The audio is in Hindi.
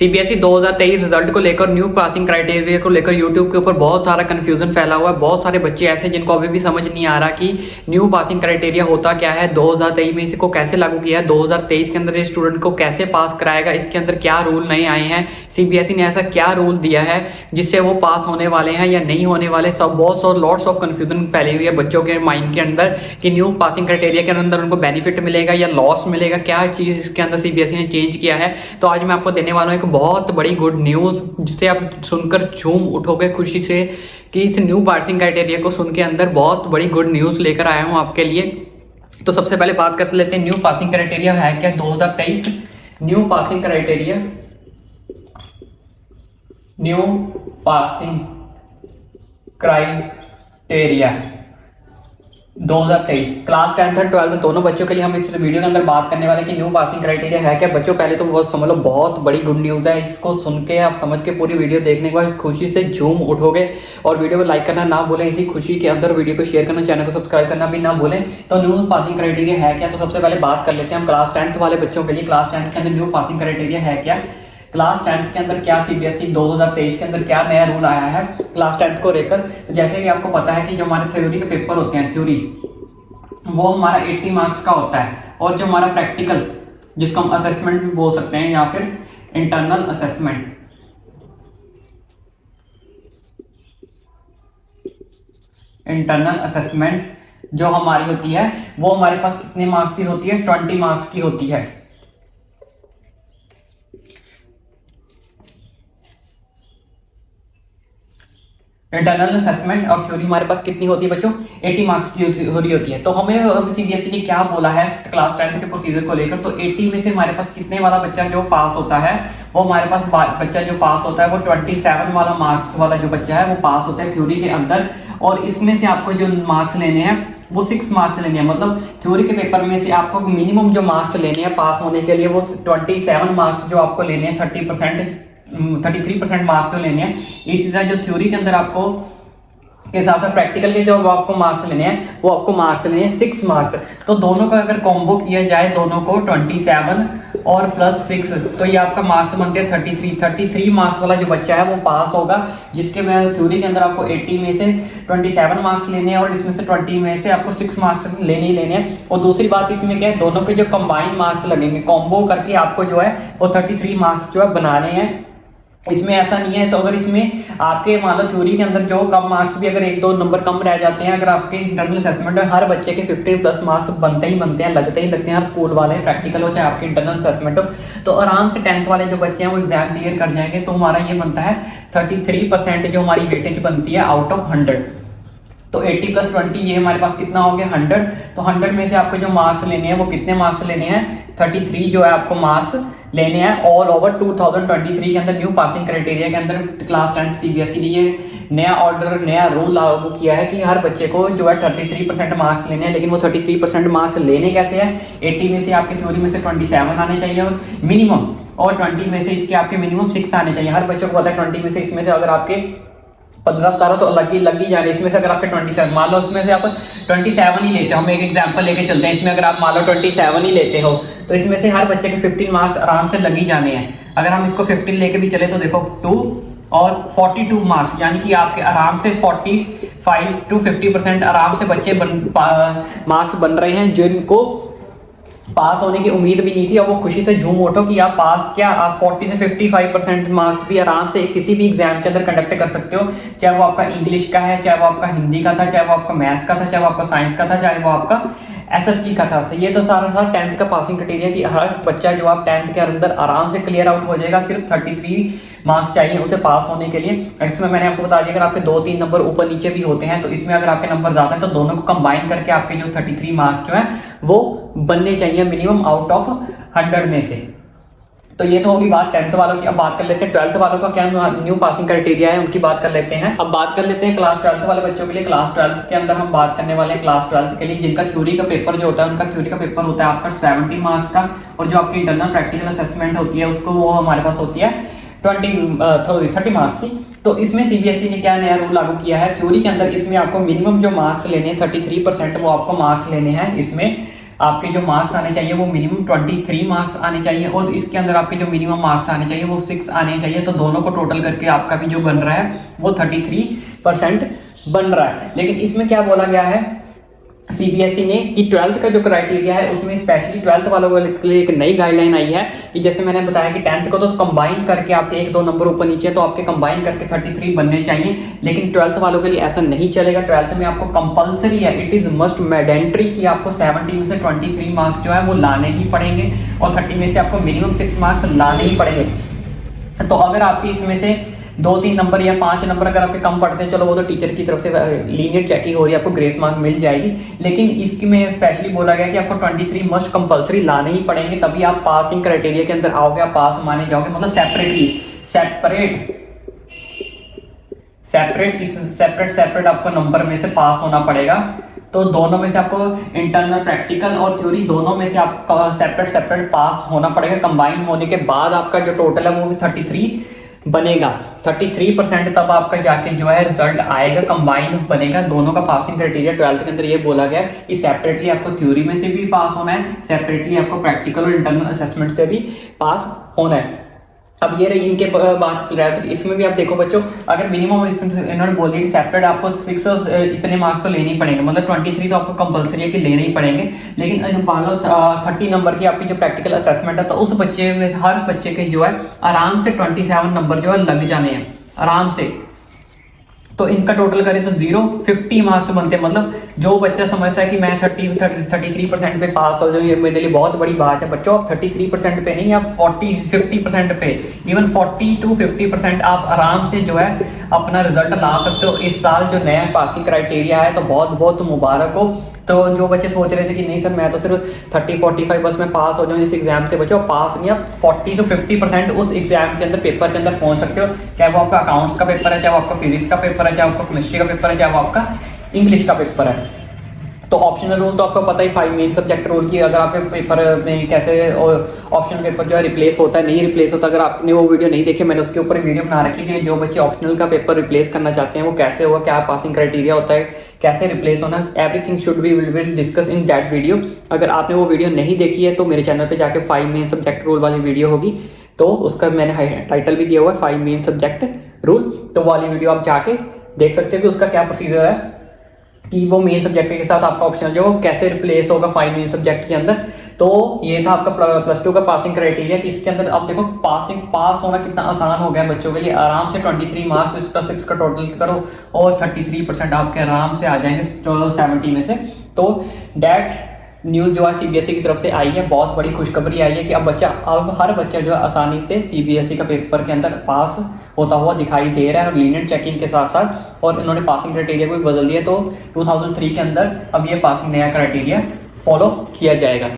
सीबीएसई 2023 रिजल्ट को लेकर न्यू पासिंग क्राइटेरिया को लेकर यूट्यूब के ऊपर बहुत सारा कंफ्यूजन फैला हुआ है। बहुत सारे बच्चे ऐसे जिनको अभी भी समझ नहीं आ रहा कि न्यू पासिंग क्राइटेरिया होता क्या है, 2023 में इसको कैसे लागू किया है, 2023 के अंदर स्टूडेंट को कैसे पास कराएगा, इसके अंदर क्या रूल नए आए हैं, सीबीएसई ने ऐसा क्या रूल दिया है जिससे वो पास होने वाले हैं या नहीं होने वाले। सब बहुत और लॉट्स ऑफ कंफ्यूजन फैली हुई है बच्चों के माइंड के अंदर कि न्यू पासिंग क्राइटेरिया के अंदर उनको बेनिफिट मिलेगा या लॉस मिलेगा, क्या चीज़ इसके अंदर सीबीएसई ने चेंज किया है। तो आज मैं आपको देने वाला हूँ एक बहुत बड़ी गुड न्यूज़ जिसे आप सुनकर झूम उठोगे खुशी से कि इस न्यू पासिंग क्राइटेरिया को सुन के अंदर बहुत बड़ी गुड न्यूज़ लेकर आया हूँ आपके लिए। तो सबसे पहले बात कर लेते हैं न्यू पासिंग क्राइटेरिया है क्या। 2023 new passing criteria, new passing criteria 2023 class 10th और 12th दोनों बच्चों के लिए हम इस वीडियो के अंदर बात करने वाले कि न्यू पासिंग क्राइटेरिया है क्या। बच्चों पहले तो बहुत समझ लो बहुत बड़ी गुड न्यूज़ है। इसको सुन के आप समझ के पूरी वीडियो देखने के बाद खुशी से झूम उठोगे और वीडियो को लाइक करना ना भूलें। इसी खुशी के अंदर वीडियो को शेयर करना, चैनल को सब्सक्राइब करना भी ना भूलें। तो न्यू पासिंग क्राइटेरिया है क्या, तो सबसे पहले बात कर लेते हैं हम क्लास 10th वाले बच्चों के लिए। क्लास 10th के अंदर न्यू पासिंग क्राइटेरिया है क्या, क्लास 10th के अंदर क्या सीबीएसई 2023 के अंदर क्या नया रूल आया है क्लास 10th को लेकर। तो जैसे कि आपको पता है कि जो हमारे थ्योरी के पेपर होते हैं, थ्योरी वो हमारा 80 मार्क्स का होता है, और जो हमारा प्रैक्टिकल जिसको हम असेसमेंट भी बोल सकते हैं या फिर इंटरनल असेसमेंट, इंटरनल असेसमेंट जो हमारी होती है वो हमारे पास कितने मार्क्स की होती है, 20 मार्क्स की होती है। इंटरनल असेसमेंट और थ्योरी हमारे पास कितनी होती है बच्चों, 80 मार्क्स की हो रही होती है। तो हमें अब सीबीएसई ने क्या बोला है क्लास 10th के प्रोसीजर को लेकर, तो 80 में से हमारे पास कितने वाला बच्चा जो पास होता है, वो हमारे पास बच्चा जो पास होता है वो 27 वाला मार्क्स वाला जो बच्चा है वो पास होता है थ्योरी के अंदर। और इसमें से आपको जो मार्क्स लेने हैं वो 6 मार्क्स लेने हैं, मतलब थ्योरी के पेपर में से आपको मिनिमम जो मार्क्स लेने हैं पास होने के लिए वो 27 मार्क्स जो आपको लेने हैं, 33% मार्क्स जो लेने हैं। इसी तरह जो थ्योरी के अंदर आपको के साथ साथ प्रैक्टिकल के जो आपको मार्क्स लेने हैं वो आपको मार्क्स लेने हैं 6 मार्क्स। तो दोनों का अगर कॉम्बो किया जाए दोनों को 27 और प्लस 6 तो ये आपका मार्क्स बनते हैं 33 मार्क्स वाला जो बच्चा है वो पास होगा, जिसके में थ्योरी के अंदर आपको 80 में से 27 मार्क्स लेने हैं और इसमें से 20 में से आपको 6 मार्क्स लेने ही लेने हैं। और दूसरी बात इसमें क्या है, दोनों के जो कंबाइंड मार्क्स लगेंगे कॉम्बो करके आपको जो है वो 33 मार्क्स जो है बनाने हैं। इसमें ऐसा नहीं है, तो अगर इसमें आपके मान लो थ्योरी के अंदर जो कम मार्क्स भी अगर 1-2 नंबर कम रह जाते हैं, अगर आपके इंटरनल असेसमेंट में हर बच्चे के 15 प्लस मार्क्स बनते ही हैं, लगते हैं हर स्कूल वाले, प्रैक्टिकल हो चाहे आपके इंटरनल असेसमेंट हो, तो आराम से 10th वाले जो बच्चे हैं वो एग्जाम क्लियर कर जाएंगे। तो हमारा ये बनता है 33% जो हमारी वेटेज बनती है आउट ऑफ 100। तो 80 + 20 ये हमारे पास कितना हो गया 100। तो 100 में से आपको जो मार्क्स लेने हैं वो कितने मार्क्स लेने हैं, 33 जो है आपको मार्क्स लेने हैं ऑल ओवर 2023 के अंदर। न्यू पासिंग क्राइटेरिया के अंदर क्लास 10 सीबीएसई ने ये नया ऑर्डर, नया रूल लागू किया है कि हर बच्चे को जो है 33% मार्क्स लेने हैं। लेकिन वो 33% मार्क्स लेने कैसे हैं, 80 में से आपकी थ्योरी में से 27 आने चाहिए और मिनिमम, और 20 में से इसके आपके मिनिमम 6 आने चाहिए। हर बच्चों को पता है 20 में से इसमें से अगर आपके 15-17 तो लग ही जा रहे हैं, इसमें से अगर आपके 27 मान लो इसमें से आप 27 ही लेते हो, हम एक एग्जांपल लेके चलते हैं, इसमें अगर आप मान लो 27 ही लेते हो तो इसमें से हर बच्चे के 15 मार्क्स आराम से लग ही जाने हैं। अगर हम इसको 15 लेके भी चले तो देखो 2 और 42 मार्क्स, यानी कि आपके आराम से 45 to 50% आराम से बच्चे मार्क्स बन रहे हैं जिनको पास होने की उम्मीद भी नहीं थी। और वो खुशी से झूम उठो कि आप पास क्या, आप 40 से 55% मार्क्स भी आराम से किसी भी एग्जाम के अंदर कंडक्ट कर सकते हो, चाहे वो आपका इंग्लिश का है, चाहे वो आपका हिंदी का था, चाहे वो आपका मैथ्स का था, चाहे वो आपका साइंस का था, चाहे वो आपका एसएसटी का था। तो ये तो सारा 10th का पासिंग क्राइटेरिया कि हर बच्चा जो आप 10th के अंदर आराम से क्लियर आउट हो जाएगा। सिर्फ 33 मार्क्स चाहिए उसे पास होने के लिए। इसमें मैंने आपको बता दिया अगर आपके 2-3 नंबर ऊपर नीचे भी होते हैं तो इसमें अगर आपके नंबर ज़्यादा है तो दोनों को कंबाइन करके आपके जो 33 मार्क्स जो है वो बनने चाहिए मिनिमम आउट ऑफ 100 में से। तो ये तो होगी बात 10th वालों की। अब बात कर लेते हैं 12th वालों का क्या न्यू पासिंग क्राइटेरिया है, उनकी बात कर लेते हैं। अब बात कर लेते हैं क्लास 12th वाले बच्चों के लिए। क्लास 12th के अंदर हम बात करने वाले हैं क्लास 12th के लिए जिनका थ्योरी का पेपर जो होता है, उनका थ्योरी का पेपर होता है आपका 70 मार्क्स का, और जो आपकी इंटरनल प्रैक्टिकल असेसमेंट होती है उसको वो हमारे पास होती है 30 मार्क्स की। तो इसमें सीबीएसई ने क्या नया रूल लागू किया है, थ्योरी के अंदर इसमें आपको मिनिमम जो मार्क्स लेने हैं 33% वो आपको मार्क्स लेने हैं इसमें आपके जो मार्क्स आने चाहिए वो मिनिमम 23 मार्क्स आने चाहिए और इसके अंदर आपके जो मिनिमम मार्क्स आने चाहिए वो 6 आने चाहिए। तो दोनों को टोटल करके आपका भी जो बन रहा है वो 33% बन रहा है। लेकिन इसमें क्या बोला गया है सीबीएसई ने कि 12th का जो क्राइटेरिया है उसमें स्पेशली 12th वालों के लिए एक नई गाइडलाइन आई है कि जैसे मैंने बताया कि 10th को तो कंबाइन करके आपके 1-2 नंबर ऊपर नीचे तो आपके कंबाइन करके 33 बनने चाहिए, लेकिन 12th वालों के लिए ऐसा नहीं चलेगा। 12th में आपको कंपलसरी है, इट इज मस्ट मैंडेटरी कि आपको 70 में से 23 मार्क्स जो है वो लाने ही पड़ेंगे और 30 में से आपको मिनिमम 6 मार्क्स लाने ही पड़ेंगे। तो अगर आपकी इसमें से 2-3 नंबर या 5 नंबर अगर आपके कम पड़ते हैं, चलो वो तो टीचर की तरफ से लीनियर चेकिंग हो रही है, आपको ग्रेस मार्क मिल जाएगी। लेकिन इसकी में स्पेशली बोला गया कि आपको 23 मस्ट कंपलसरी लाने ही पड़ेंगे, तभी आप पासिंग क्राइटेरिया के अंदर आओगे, आप पास माने जाओगे। मतलब सेपरेट आपको नंबर में से पास होना पड़ेगा। तो दोनों में से आपको इंटरनल प्रैक्टिकल और थ्योरी दोनों में से आपको सेपरेट पास होना पड़ेगा। कंबाइन होने के बाद आपका जो टोटल है वो भी 33 बनेगा। 33% तब आपका जाके जो है रिजल्ट आएगा, कंबाइन बनेगा। दोनों का पासिंग क्राइटेरिया 12th के अंदर ये बोला गया कि सेपरेटली आपको थ्योरी में से भी पास होना है, सेपरेटली आपको प्रैक्टिकल और इंटरनल असेसमेंट से भी पास होना है। अब ये रही इनके बात कर रहा है, तो इसमें भी आप देखो बच्चों, अगर मिनिमम इन्होंने बोल दिया कि सेपरेट आपको 6 इतने मार्क्स तो लेने ही पड़ेंगे, मतलब 23 तो आपको कंपलसरी है कि लेने ही पड़ेंगे। लेकिन मान लो 30 नंबर की आपकी जो प्रैक्टिकल असेसमेंट है, तो उस बच्चे में हर बच्चे के जो है आराम से 27 नंबर जो है लग जाने हैं आराम से। तो इनका टोटल करें तो 50 मार्क्स बनते हैं। मतलब जो बच्चा समझता है कि मैं 33% पे पास हो जाऊँ, ये मेरे लिए बहुत बड़ी बात है। बच्चों आप 33% पे नहीं, आप 40-50% पे, इवन 40 to 50% आप आराम से जो है अपना रिजल्ट ला सकते हो। इस साल जो नया पासिंग क्राइटेरिया है तो बहुत बहुत मुबारक हो। तो जो बच्चे सोच रहे थे कि नहीं सर मैं तो सिर्फ 30-45 बस में पास हो जाऊँ इस एग्जाम से, बच्चों पास नहीं, आप 40 to 50% उस एग्जाम के अंदर पेपर के अंदर पहुंच सकते हो। चाहे वो आपका अकाउंट्स का पेपर है, चाहे वो आपका फिजिक्स का पेपर है, चाहे आपका केमिस्ट्री का पेपर है, चाहे वो आपका इंग्लिश का पेपर है। तो ऑप्शनल रूल तो आपको पता ही 5 मेन सब्जेक्ट रूल की, अगर आपके पेपर में कैसे ऑप्शनल पेपर जो है रिप्लेस होता है, नहीं रिप्लेस होता। अगर आपने वो वीडियो नहीं देखी, मैंने उसके ऊपर वीडियो बना रखी है कि जो बच्चे ऑप्शनल का पेपर रिप्लेस करना चाहते हैं वो कैसे होगा, क्या पासिंग क्राइटेरिया होता है, कैसे रिप्लेस होना, everything should be will discuss in that video. अगर आपने वो वीडियो नहीं देखी है तो मेरे चैनल पर जाके 5 मेन सब्जेक्ट रूल वाली वीडियो होगी, तो उसका मैंने टाइटल भी दिया हुआ है 5 मेन सब्जेक्ट रूल, तो वाली वीडियो आप जाके देख सकते हो कि उसका क्या प्रोसीजर है कि वो मेन सब्जेक्ट के साथ आपका ऑप्शनल जो कैसे रिप्लेस होगा 5 मेन सब्जेक्ट के अंदर। तो ये था आपका +2 का पासिंग क्राइटेरिया कि इसके अंदर आप देखो पास होना कितना आसान हो गया बच्चों के लिए। आराम से 23 मार्क्स इसका 6 का टोटल करो और 33% आपके आराम से आ जाएंगे 70 में से। तो डैट न्यूज़ जो है सीबीएसई की तरफ से आई है, बहुत बड़ी खुशखबरी आई है कि अब हर बच्चा जो है आसानी से सीबीएसई का पेपर के अंदर पास होता हुआ दिखाई दे रहा है, और लीनियर चेकिंग के साथ साथ। और इन्होंने पासिंग क्राइटेरिया को भी बदल दिया, तो 2003 के अंदर अब ये पासिंग नया क्राइटेरिया फॉलो किया जाएगा।